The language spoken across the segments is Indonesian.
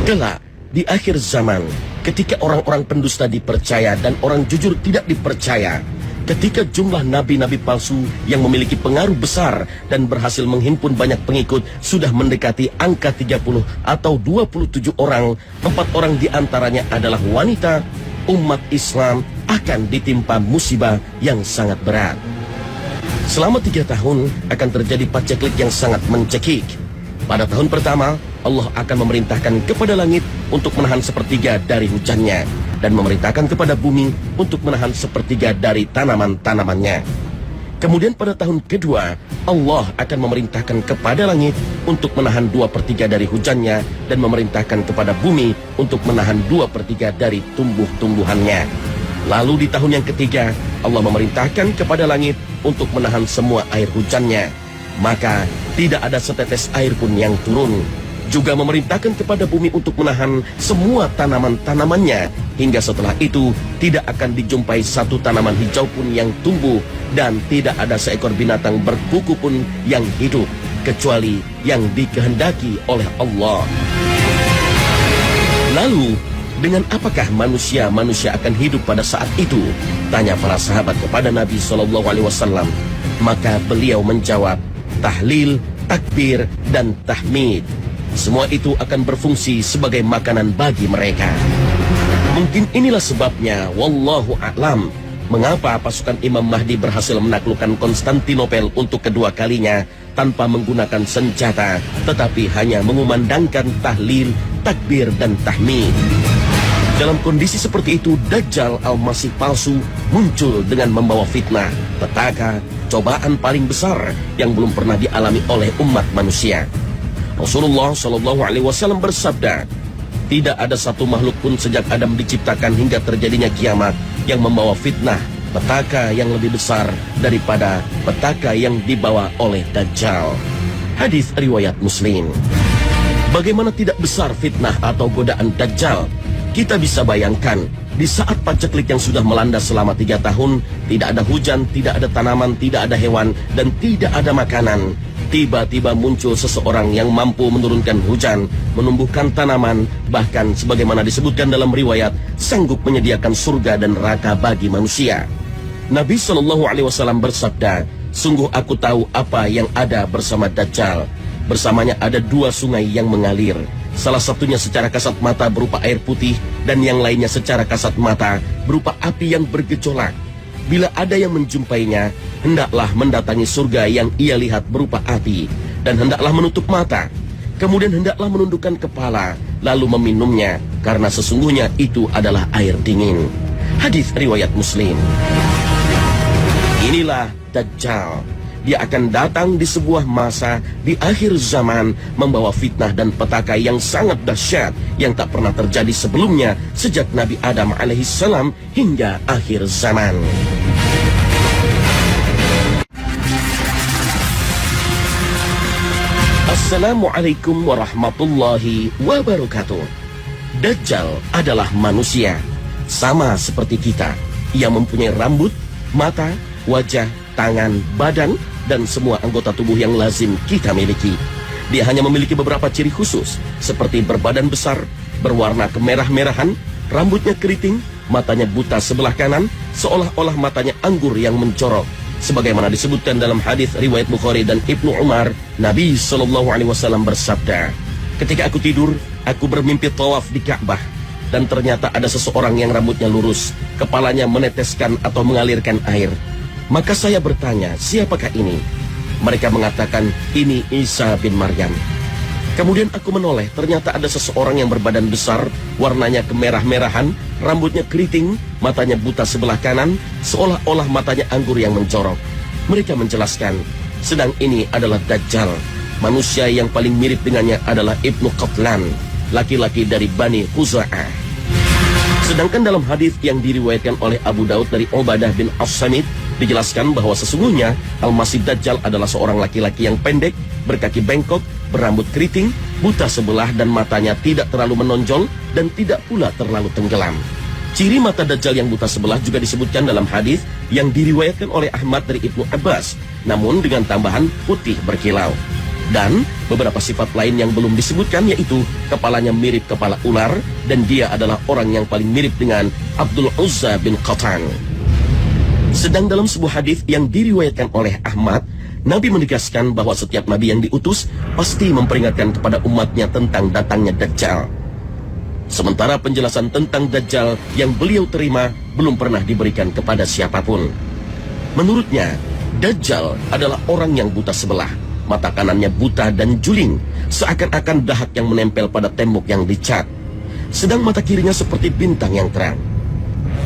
Kelak, di akhir zaman, ketika orang-orang pendusta dipercaya dan orang jujur tidak dipercaya, ketika jumlah nabi-nabi palsu yang memiliki pengaruh besar dan berhasil menghimpun banyak pengikut sudah mendekati angka 30 atau 27 orang, 4 orang diantaranya adalah wanita, umat Islam akan ditimpa musibah yang sangat berat. Selama 3 tahun akan terjadi paceklik yang sangat mencekik. Pada tahun pertama, Allah akan memerintahkan kepada langit untuk menahan sepertiga dari hujannya dan memerintahkan kepada bumi untuk menahan sepertiga dari tanaman-tanamannya. Kemudian pada tahun kedua, Allah akan memerintahkan kepada langit untuk menahan 2/3 dari hujannya dan memerintahkan kepada bumi untuk menahan 2/3 dari tumbuh-tumbuhannya. Lalu di tahun yang ketiga, Allah memerintahkan kepada langit untuk menahan semua air hujannya. Maka tidak ada setetes air pun yang turun. Juga memerintahkan kepada bumi untuk menahan semua tanaman-tanamannya. Hingga setelah itu tidak akan dijumpai satu tanaman hijau pun yang tumbuh. Dan tidak ada seekor binatang berkuku pun yang hidup, kecuali yang dikehendaki oleh Allah. Lalu, dengan apakah manusia akan hidup pada saat itu? Tanya para sahabat kepada Nabi SAW. Maka beliau menjawab, tahlil, takbir, dan tahmid. Semua itu akan berfungsi sebagai makanan bagi mereka. Mungkin inilah sebabnya, wallahu a'lam, mengapa pasukan Imam Mahdi berhasil menaklukkan Konstantinopel untuk kedua kalinya tanpa menggunakan senjata, tetapi hanya mengumandangkan tahlil, takbir, dan tahmid. Dalam kondisi seperti itu, Dajjal al-Masih palsu muncul dengan membawa fitnah, petaka, cobaan paling besar yang belum pernah dialami oleh umat manusia. Rasulullah SAW bersabda, tidak ada satu makhluk pun sejak Adam diciptakan hingga terjadinya kiamat yang membawa fitnah, petaka yang lebih besar daripada petaka yang dibawa oleh Dajjal. Hadis riwayat Muslim. Bagaimana tidak besar fitnah atau godaan Dajjal? Kita bisa bayangkan, di saat paceklik yang sudah melanda selama 3 tahun, tidak ada hujan, tidak ada tanaman, tidak ada hewan, dan tidak ada makanan. Tiba-tiba muncul seseorang yang mampu menurunkan hujan, menumbuhkan tanaman, bahkan sebagaimana disebutkan dalam riwayat, sanggup menyediakan surga dan neraka bagi manusia. Nabi SAW bersabda, sungguh aku tahu apa yang ada bersama Dajjal. Bersamanya ada 2 sungai yang mengalir. Salah satunya secara kasat mata berupa air putih dan yang lainnya secara kasat mata berupa api yang bergejolak. Bila ada yang menjumpainya, hendaklah mendatangi surga yang ia lihat berupa api, dan hendaklah menutup mata. Kemudian hendaklah menundukkan kepala, lalu meminumnya, karena sesungguhnya itu adalah air dingin. Hadis riwayat Muslim. Inilah Dajjal. Dia akan datang di sebuah masa di akhir zaman membawa fitnah dan petaka yang sangat dahsyat yang tak pernah terjadi sebelumnya sejak Nabi Adam alaihissalam hingga akhir zaman. Assalamualaikum warahmatullahi wabarakatuh. Dajjal adalah manusia, sama seperti kita. Ia mempunyai rambut, mata, wajah, tangan, badan, dan semua anggota tubuh yang lazim kita miliki. Dia hanya memiliki beberapa ciri khusus, seperti berbadan besar, berwarna kemerah-merahan, rambutnya keriting, matanya buta sebelah kanan, seolah-olah matanya anggur yang mencorok. Sebagaimana disebutkan dalam hadis riwayat Bukhari dan Ibnu Umar, Nabi SAW bersabda, ketika aku tidur, aku bermimpi tawaf di Ka'bah, dan ternyata ada seseorang yang rambutnya lurus, kepalanya meneteskan atau mengalirkan air. Maka saya bertanya, siapakah ini? Mereka mengatakan, ini Isa bin Maryam. Kemudian aku menoleh, ternyata ada seseorang yang berbadan besar, warnanya kemerah-merahan, rambutnya keriting, matanya buta sebelah kanan, seolah-olah matanya anggur yang mencorok. Mereka menjelaskan, sedang ini adalah Dajjal. Manusia yang paling mirip dengannya adalah Ibnu Qatlan, laki-laki dari Bani Khuza'ah. Sedangkan dalam hadis yang diriwayatkan oleh Abu Daud dari Ubadah bin As-Samit, dijelaskan bahwa sesungguhnya Al-Masih Dajjal adalah seorang laki-laki yang pendek, berkaki bengkok, berambut keriting, buta sebelah dan matanya tidak terlalu menonjol dan tidak pula terlalu tenggelam. Ciri mata Dajjal yang buta sebelah juga disebutkan dalam hadis yang diriwayatkan oleh Ahmad dari Ibnu Abbas, namun dengan tambahan putih berkilau. Dan beberapa sifat lain yang belum disebutkan, yaitu kepalanya mirip kepala ular dan dia adalah orang yang paling mirip dengan Abdul Uzza bin Qatan. Sedang dalam sebuah hadis yang diriwayatkan oleh Ahmad, Nabi menegaskan bahwa setiap nabi yang diutus pasti memperingatkan kepada umatnya tentang datangnya Dajjal. Sementara penjelasan tentang Dajjal yang beliau terima belum pernah diberikan kepada siapapun. Menurutnya, Dajjal adalah orang yang buta sebelah, mata kanannya buta dan juling, seakan-akan dahak yang menempel pada tembok yang dicat. Sedang mata kirinya seperti bintang yang terang.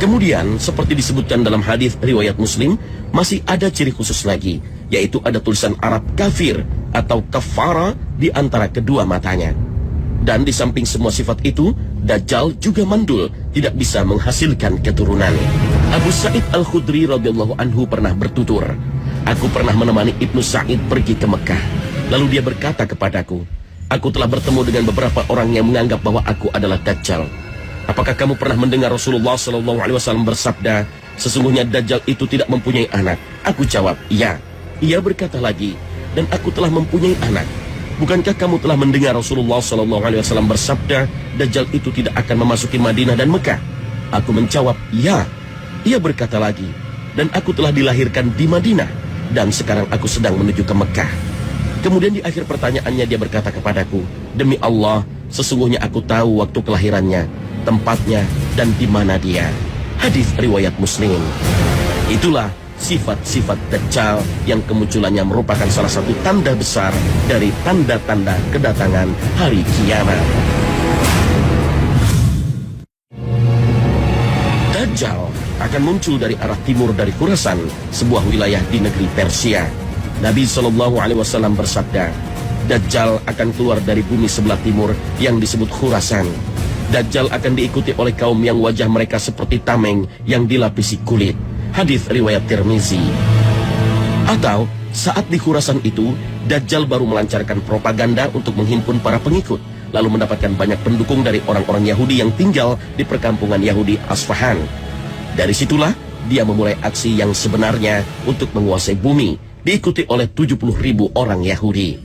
Kemudian, seperti disebutkan dalam hadis riwayat Muslim, masih ada ciri khusus lagi, yaitu ada tulisan Arab kafir atau kafara di antara kedua matanya. Dan di samping semua sifat itu, Dajjal juga mandul, tidak bisa menghasilkan keturunan. Abu Sa'id Al-Khudri radhiyallahu anhu pernah bertutur, "Aku pernah menemani Ibnu Sa'id pergi ke Mekah. Lalu dia berkata kepadaku, aku telah bertemu dengan beberapa orang yang menganggap bahwa aku adalah Dajjal. Apakah kamu pernah mendengar Rasulullah SAW bersabda, sesungguhnya Dajjal itu tidak mempunyai anak?" Aku jawab, "Ya." Ia berkata lagi, "Dan aku telah mempunyai anak. Bukankah kamu telah mendengar Rasulullah SAW bersabda, Dajjal itu tidak akan memasuki Madinah dan Mekah?" Aku menjawab, "Ya." Ia berkata lagi, "Dan aku telah dilahirkan di Madinah, dan sekarang aku sedang menuju ke Mekah." Kemudian di akhir pertanyaannya dia berkata kepadaku, "Demi Allah, sesungguhnya aku tahu waktu kelahirannya, tempatnya, dan di mana dia." Hadis riwayat Muslim. Itulah sifat-sifat Dajjal yang kemunculannya merupakan salah satu tanda besar dari tanda-tanda kedatangan hari kiamat. Dajjal akan muncul dari arah timur dari Khurasan, sebuah wilayah di negeri Persia. Nabi SAW bersabda, Dajjal akan keluar dari bumi sebelah timur yang disebut Khurasan. Dajjal akan diikuti oleh kaum yang wajah mereka seperti tameng yang dilapisi kulit. Hadis riwayat Tirmizi. Atau saat di Khurasan itu, Dajjal baru melancarkan propaganda untuk menghimpun para pengikut, lalu mendapatkan banyak pendukung dari orang-orang Yahudi yang tinggal di perkampungan Yahudi Asfahan. Dari situlah dia memulai aksi yang sebenarnya untuk menguasai bumi, diikuti oleh 70.000 orang Yahudi.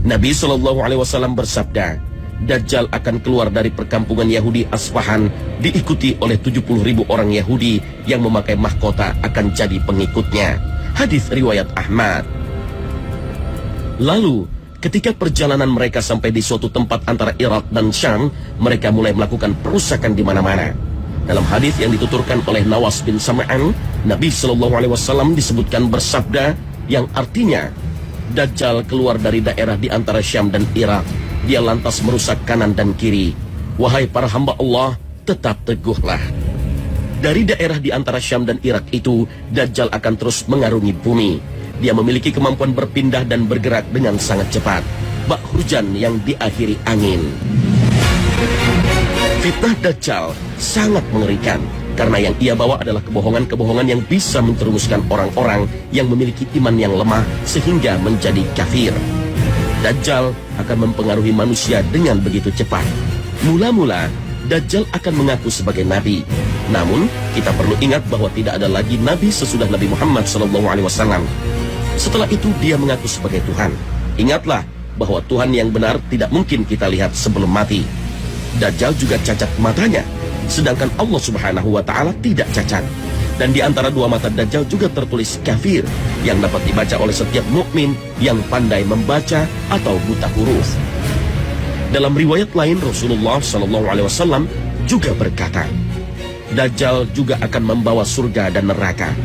Nabi SAW bersabda, Dajjal akan keluar dari perkampungan Yahudi Asfahan, diikuti oleh 70.000 orang Yahudi yang memakai mahkota akan jadi pengikutnya. Hadis riwayat Ahmad. Lalu, ketika perjalanan mereka sampai di suatu tempat antara Irak dan Syam, mereka mulai melakukan perusakan di mana-mana. Dalam hadis yang dituturkan oleh Nawas bin Sam'an, Nabi SAW disebutkan bersabda yang artinya, Dajjal keluar dari daerah di antara Syam dan Irak. Dia lantas merusak kanan dan kiri. Wahai para hamba Allah, tetap teguhlah. Dari daerah di antara Syam dan Irak itu, Dajjal akan terus mengarungi bumi. Dia memiliki kemampuan berpindah dan bergerak dengan sangat cepat. Bak hujan yang diakhiri angin. Fitnah Dajjal sangat mengerikan, karena yang ia bawa adalah kebohongan-kebohongan yang bisa menjerumuskan orang-orang yang memiliki iman yang lemah sehingga menjadi kafir. Dajjal akan mempengaruhi manusia dengan begitu cepat. Mula-mula, Dajjal akan mengaku sebagai nabi. Namun, kita perlu ingat bahwa tidak ada lagi nabi sesudah Nabi Muhammad SAW. Setelah itu, dia mengaku sebagai Tuhan. Ingatlah bahwa Tuhan yang benar tidak mungkin kita lihat sebelum mati. Dajjal juga cacat matanya, sedangkan Allah Subhanahu wa Ta'ala tidak cacat. Dan di antara dua mata Dajjal juga tertulis kafir, yang dapat dibaca oleh setiap mukmin yang pandai membaca atau buta huruf. Dalam riwayat lain, Rasulullah SAW juga berkata, Dajjal juga akan membawa surga dan neraka.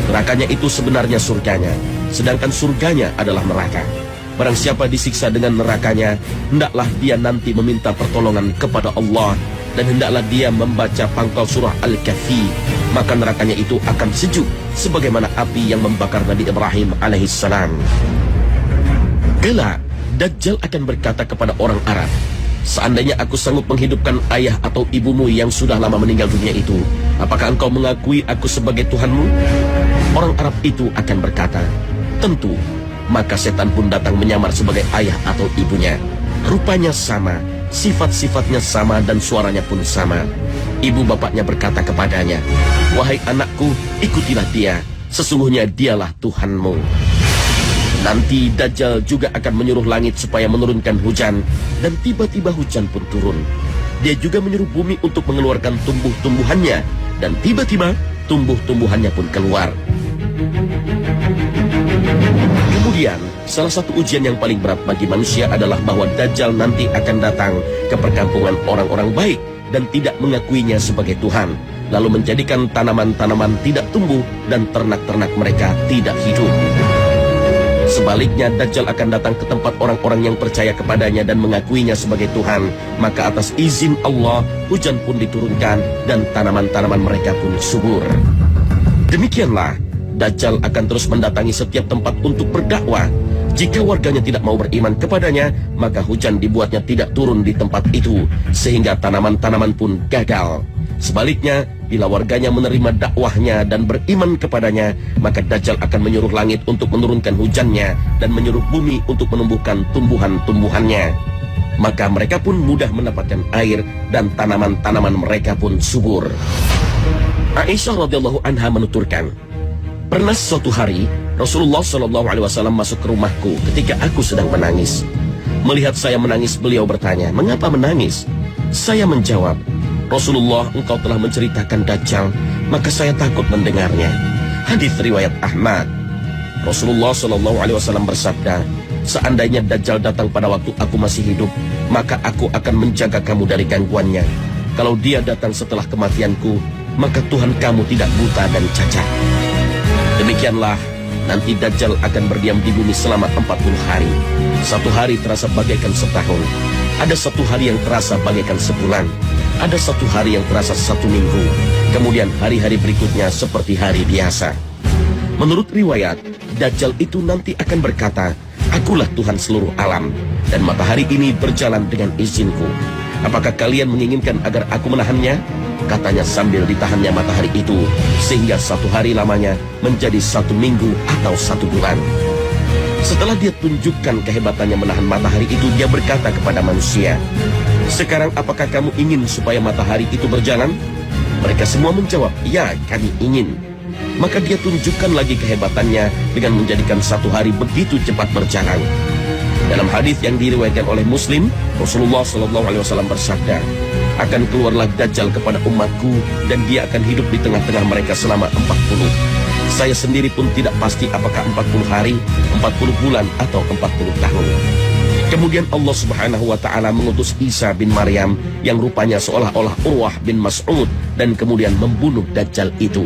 Nerakanya itu sebenarnya surganya, sedangkan surganya adalah neraka. Barang siapa disiksa dengan nerakanya, hendaklah dia nanti meminta pertolongan kepada Allah, dan hendaklah dia membaca pangkal surah Al-Kahfi, maka nerakanya itu akan sejuk sebagaimana api yang membakar Nabi Ibrahim alaihissalam. Kelak, Dajjal akan berkata kepada orang Arab, seandainya aku sanggup menghidupkan ayah atau ibumu yang sudah lama meninggal dunia itu, apakah engkau mengakui aku sebagai Tuhanmu? Orang Arab itu akan berkata, tentu. Maka setan pun datang menyamar sebagai ayah atau ibunya. Rupanya sama, sifat-sifatnya sama, dan suaranya pun sama. Ibu bapaknya berkata kepadanya, wahai anakku, ikutilah dia, sesungguhnya dialah Tuhanmu. Nanti Dajjal juga akan menyuruh langit supaya menurunkan hujan, dan tiba-tiba hujan pun turun. Dia juga menyuruh bumi untuk mengeluarkan tumbuh-tumbuhannya, dan tiba-tiba tumbuh-tumbuhannya pun keluar. Kemudian, salah satu ujian yang paling berat bagi manusia adalah bahwa Dajjal nanti akan datang ke perkampungan orang-orang baik dan tidak mengakuinya sebagai Tuhan, lalu menjadikan tanaman-tanaman tidak tumbuh dan ternak-ternak mereka tidak hidup. Sebaliknya, Dajjal akan datang ke tempat orang-orang yang percaya kepadanya dan mengakuinya sebagai Tuhan, maka atas izin Allah, hujan pun diturunkan dan tanaman-tanaman mereka pun subur. Demikianlah, Dajjal akan terus mendatangi setiap tempat untuk berdakwah. Jika warganya tidak mau beriman kepadanya, maka hujan dibuatnya tidak turun di tempat itu, sehingga tanaman-tanaman pun gagal. Sebaliknya, bila warganya menerima dakwahnya dan beriman kepadanya, maka Dajjal akan menyuruh langit untuk menurunkan hujannya dan menyuruh bumi untuk menumbuhkan tumbuhan-tumbuhannya. Maka mereka pun mudah mendapatkan air dan tanaman-tanaman mereka pun subur. Aisyah radhiyallahu anha menuturkan, pernah suatu hari Rasulullah SAW masuk ke rumahku ketika aku sedang menangis. Melihat saya menangis, beliau bertanya, "Mengapa menangis?" Saya menjawab, "Rasulullah, engkau telah menceritakan Dajjal, maka saya takut mendengarnya." Hadis riwayat Ahmad. Rasulullah SAW bersabda, "Seandainya Dajjal datang pada waktu aku masih hidup, maka aku akan menjaga kamu dari gangguannya. Kalau dia datang setelah kematianku, maka Tuhan kamu tidak buta dan cacat." Demikianlah, nanti Dajjal akan berdiam di bumi selama 40 hari. Satu hari terasa bagaikan setahun. Ada satu hari yang terasa bagaikan sebulan. Ada satu hari yang terasa 1 minggu. Kemudian hari-hari berikutnya seperti hari biasa. Menurut riwayat, Dajjal itu nanti akan berkata, "Akulah Tuhan seluruh alam, dan matahari ini berjalan dengan izinku. Apakah kalian menginginkan agar aku menahannya?" Katanya sambil ditahannya matahari itu, sehingga 1 hari lamanya menjadi 1 minggu atau 1 bulan. Setelah dia tunjukkan kehebatannya menahan matahari itu, dia berkata kepada manusia, "Sekarang apakah kamu ingin supaya matahari itu berjalan?" Mereka semua menjawab, "Ya, kami ingin." Maka dia tunjukkan lagi kehebatannya dengan menjadikan 1 hari begitu cepat berjalan. Dalam hadis yang diriwayatkan oleh Muslim, Rasulullah SAW bersabda, "Akan keluarlah Dajjal kepada umatku, dan dia akan hidup di tengah-tengah mereka selama 40. Saya sendiri pun tidak pasti apakah 40 hari, 40 bulan, atau 40 tahun." Kemudian Allah Subhanahu wa Ta'ala mengutus Isa bin Maryam yang rupanya seolah-olah Urwah bin Mas'ud, dan kemudian membunuh Dajjal itu.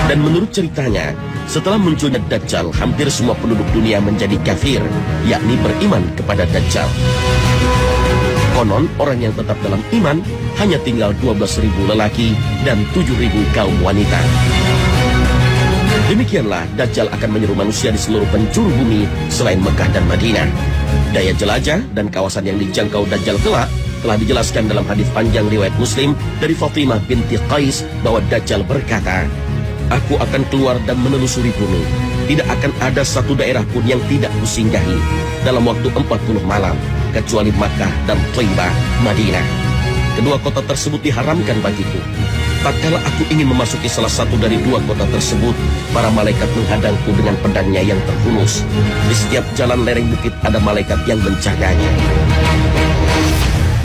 Dan menurut ceritanya, setelah munculnya Dajjal, hampir semua penduduk dunia menjadi kafir, yakni beriman kepada Dajjal. Konon orang yang tetap dalam iman hanya tinggal 12.000 lelaki dan 7.000 kaum wanita. Demikianlah Dajjal akan menyeru manusia di seluruh penjuru bumi selain Mekah dan Madinah. Daya jelajah dan kawasan yang dijangkau Dajjal kelak telah dijelaskan dalam hadis panjang riwayat Muslim dari Fatimah binti Qais bahwa Dajjal berkata, "Aku akan keluar dan menelusuri bumi. Tidak akan ada satu daerah pun yang tidak kusinggahi dalam waktu 40 malam, kecuali Makkah dan Thaibah, Madinah. Kedua kota tersebut diharamkan bagiku. Tatkala aku ingin memasuki salah satu dari 2 kota tersebut, para malaikat menghadangku dengan pedangnya yang terhunus. Di setiap jalan lereng bukit ada malaikat yang menjaganya."